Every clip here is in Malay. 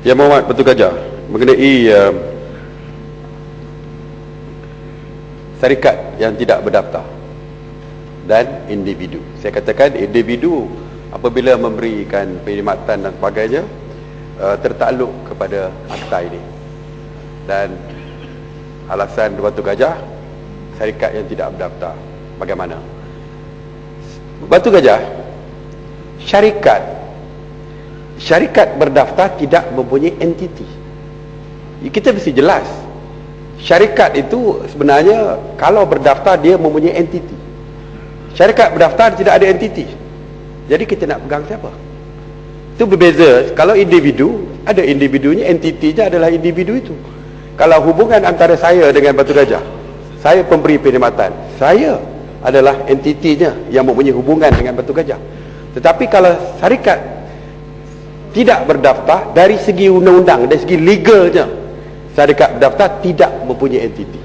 Ya Muhammad Batu Gajah mengenai syarikat yang tidak berdaftar dan individu. Saya katakan individu apabila memberikan perkhidmatan dan sebagainya tertakluk kepada akta ini. Dan alasan Batu Gajah, syarikat yang tidak berdaftar. Bagaimana? Batu Gajah, syarikat berdaftar tidak mempunyai entiti. Kita mesti jelas. Syarikat itu sebenarnya kalau berdaftar dia mempunyai entiti. Syarikat berdaftar tidak ada entiti. Jadi kita nak pegang siapa? Itu berbeza. Kalau individu, ada individunya, entitinya adalah individu itu. Kalau hubungan antara saya dengan Batu Gajah, saya pemberi perkhidmatan, saya adalah entitinya yang mempunyai hubungan dengan Batu Gajah. Tetapi kalau syarikat tidak berdaftar, dari segi undang-undang, dari segi legalnya, syarikat berdaftar tidak mempunyai entiti.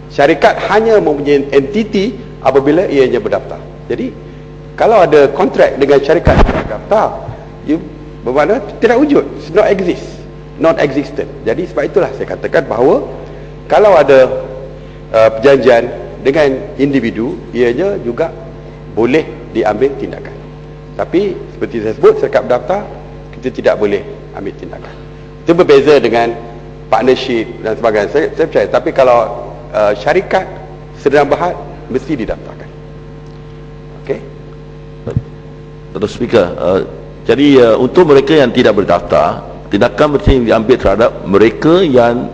Syarikat hanya mempunyai entiti apabila ianya berdaftar. Jadi kalau ada kontrak dengan syarikat yang berdaftar, bermakna tidak wujud, not exist, non existent. Jadi sebab itulah saya katakan bahawa kalau ada perjanjian dengan individu, ianya juga boleh diambil tindakan. Tapi seperti saya sebut, syarikat berdaftar kita tidak boleh ambil tindakan. Itu berbeza dengan partnership dan sebagainya. Saya percaya. Tapi kalau syarikat sedang berhad, mesti didaftarkan. Okey. Tuan Speaker, jadi untuk mereka yang tidak berdaftar, tindakan mesti diambil terhadap mereka yang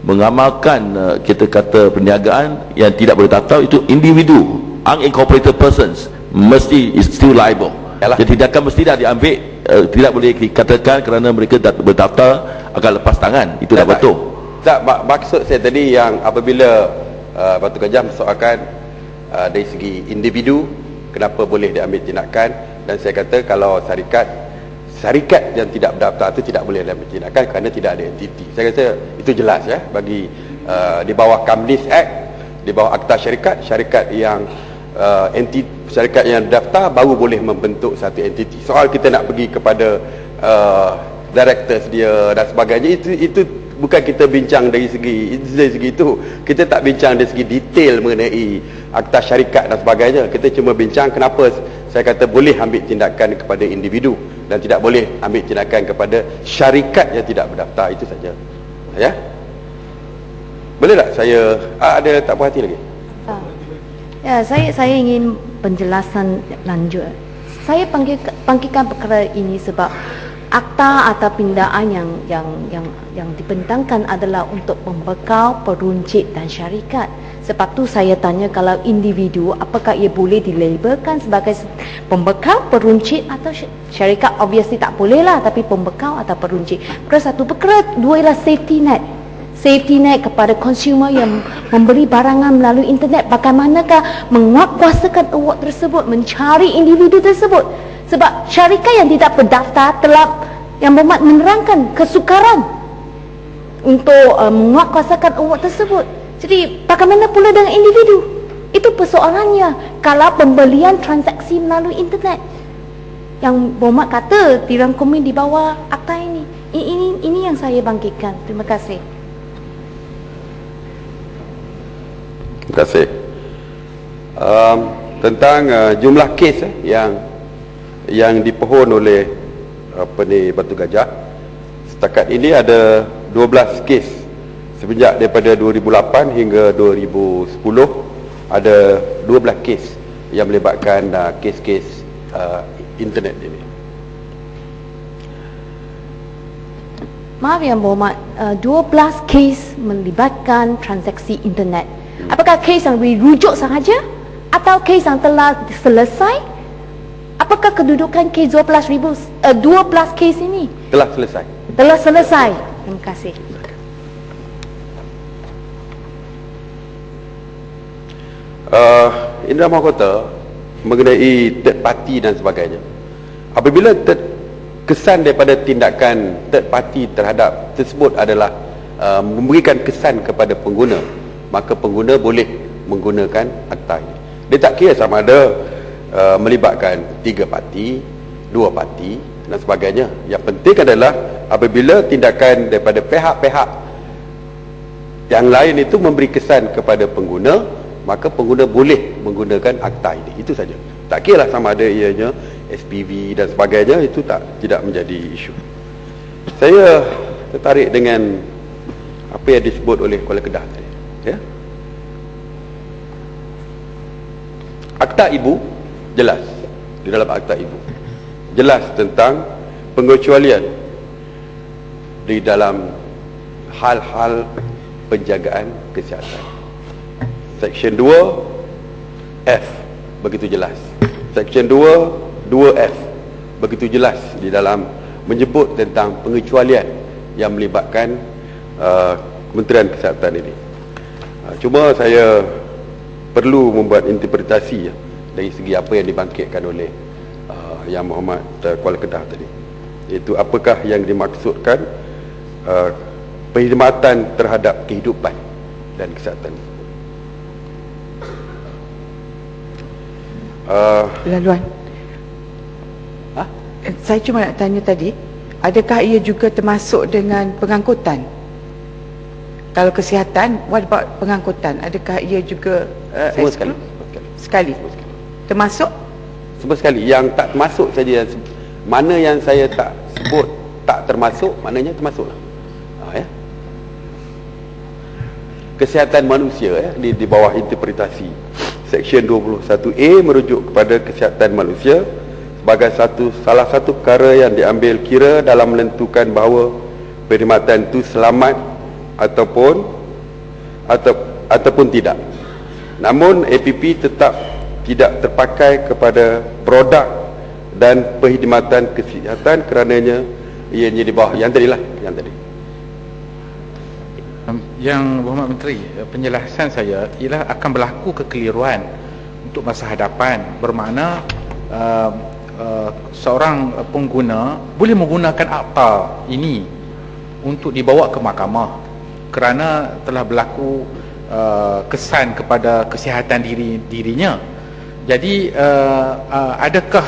mengamalkan kita kata perniagaan yang tidak berdaftar, itu individu, unincorporated persons, mesti is still liable. Yalah. Jadi tindakan mesti dah diambil, tidak boleh dikatakan kerana mereka berdaftar akan lepas tangan. Itu dah betul. Tak, maksud saya tadi yang apabila Batu Gajah mensoalkan dari segi individu kenapa boleh diambil tindakan, dan saya kata kalau syarikat yang tidak berdaftar itu tidak boleh diambil tindakan kerana tidak ada entiti. Saya kata itu jelas ya, bagi di bawah Kamnis Act, di bawah Akta Syarikat yang syarikat yang daftar baru boleh membentuk satu entiti. Soal kita nak pergi kepada directors dia dan sebagainya, itu bukan kita bincang dari segi itu. Kita tak bincang dari segi detail mengenai Akta Syarikat dan sebagainya. Kita cuma bincang kenapa saya kata boleh ambil tindakan kepada individu dan tidak boleh ambil tindakan kepada syarikat yang tidak berdaftar. Itu saja. Ya. Boleh tak saya ada tak puas hati lagi? Ya, saya ingin penjelasan lanjut. Saya panggilkan perkara ini sebab akta atau pindaan yang dibentangkan adalah untuk pembekal, peruncit dan syarikat. Sebab tu saya tanya, kalau individu, apakah ia boleh dilabelkan sebagai pembekal, peruncit atau syarikat? Obviously tak boleh lah, tapi pembekal atau peruncit. Perkara satu. Perkara dua ialah safety net. Safety net kepada consumer yang membeli barangan melalui internet. Bagaimanakah menguatkuasakan award tersebut, mencari individu tersebut? Sebab syarikat yang tidak berdaftar telah yang bermakna menerangkan kesukaran untuk menguatkuasakan award tersebut. Jadi bagaimana pula dengan individu? Itu persoalannya kalau pembelian transaksi melalui internet yang bermakna kata dirangkumi di bawah akta ini. Ini yang saya bangkitkan. Terima kasih. Terima kasih. Tentang jumlah kes yang dipohon oleh Batu Gajah, setakat ini ada 12 kes sejak daripada 2008 hingga 2010. Ada 12 kes yang melibatkan kes-kes internet ini. Maaf Yang Berhormat, 12 kes melibatkan transaksi internet. Apakah kes yang dirujuk sahaja atau kes yang telah selesai? Apakah kedudukan kes 12 kes ini? Telah selesai. Telah selesai. Terima kasih. Indra Mahkota mengenai third party dan sebagainya. Apabila kesan daripada tindakan third party terhadap tersebut adalah memberikan kesan kepada pengguna, maka pengguna boleh menggunakan akta ini. Dia tak kira sama ada melibatkan 3 parti, 2 parti dan sebagainya. Yang penting adalah apabila tindakan daripada pihak-pihak yang lain itu memberi kesan kepada pengguna, maka pengguna boleh menggunakan akta ini. Itu saja. Tak kira lah sama ada ianya SPV dan sebagainya, itu tidak menjadi isu. Saya tertarik dengan apa yang disebut oleh Kuala Kedah tadi, ya. Akta ibu jelas, di dalam akta ibu jelas tentang pengecualian di dalam hal-hal penjagaan kesihatan. Section 2F begitu jelas. Section 2F begitu jelas di dalam menyebut tentang pengecualian yang melibatkan Kementerian Kesihatan ini. Cuma saya perlu membuat interpretasi dari segi apa yang dibangkitkan oleh Yang Muhammad Kuala Kedah tadi, iaitu apakah yang dimaksudkan perkhidmatan terhadap kehidupan dan kesihatan. Laluan, saya cuma nak tanya tadi, adakah ia juga termasuk dengan pengangkutan? Kalau kesihatan, what about pengangkutan? Adakah ia juga Semua sekali. Sekali. Termasuk? Semua sekali. Yang tak termasuk saja, mana yang saya tak sebut tak termasuk, maknanya termasuklah. Ya. Kesihatan manusia, ya, di bawah interpretasi Section 21A merujuk kepada kesihatan manusia sebagai salah satu perkara yang diambil kira dalam menentukan bahawa perkhidmatan itu selamat ataupun tidak. Namun APP tetap tidak terpakai kepada produk dan perkhidmatan kesihatan kerananya ianya di bawah yang tadilah, yang tadi. Yang Berhormat Menteri, penjelasan saya ialah akan berlaku kekeliruan untuk masa hadapan, bermakna seorang pengguna boleh menggunakan akta ini untuk dibawa ke mahkamah kerana telah berlaku kesan kepada kesihatan dirinya. Jadi adakah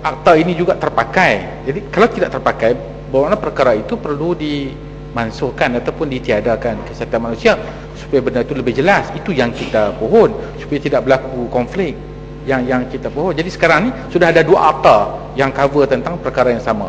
akta ini juga terpakai? Jadi kalau tidak terpakai, bermakna perkara itu perlu dimansuhkan ataupun ditiadakan kesihatan manusia supaya benda itu lebih jelas. Itu yang kita pohon, supaya tidak berlaku konflik yang kita pohon. Jadi sekarang ni sudah ada 2 akta yang cover tentang perkara yang sama.